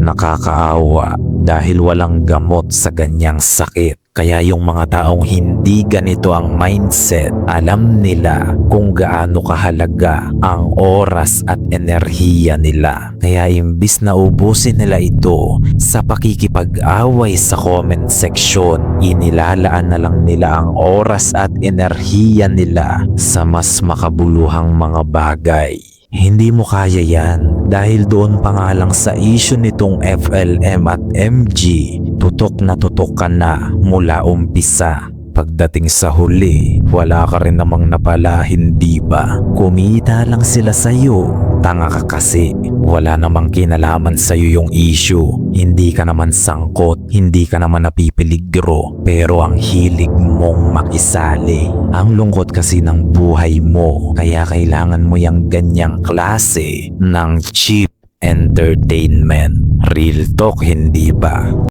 Nakakaawa dahil walang gamot sa ganyang sakit. Kaya yung mga taong hindi ganito ang mindset, alam nila kung gaano kahalaga ang oras at enerhiya nila. Kaya imbis na ubusin nila ito sa pakikipag-away sa comment section, inilalaan na lang nila ang oras at enerhiya nila sa mas makabuluhang mga bagay. Hindi mo kaya yan dahil doon pa nga lang sa issue nitong FLM at MG, tutok na tutok ka na mula umpisa. Pagdating sa huli, wala ka rin namang napala, hindi ba? Kumita lang sila sa'yo. Tanga ka kasi, wala namang kinalaman sa'yo yung issue. Hindi ka naman sangkot, hindi ka naman napipiligro, pero ang hilig mong makisali. Ang lungkot kasi ng buhay mo, kaya kailangan mo yung ganyang klase ng cheap entertainment. Real talk, hindi ba?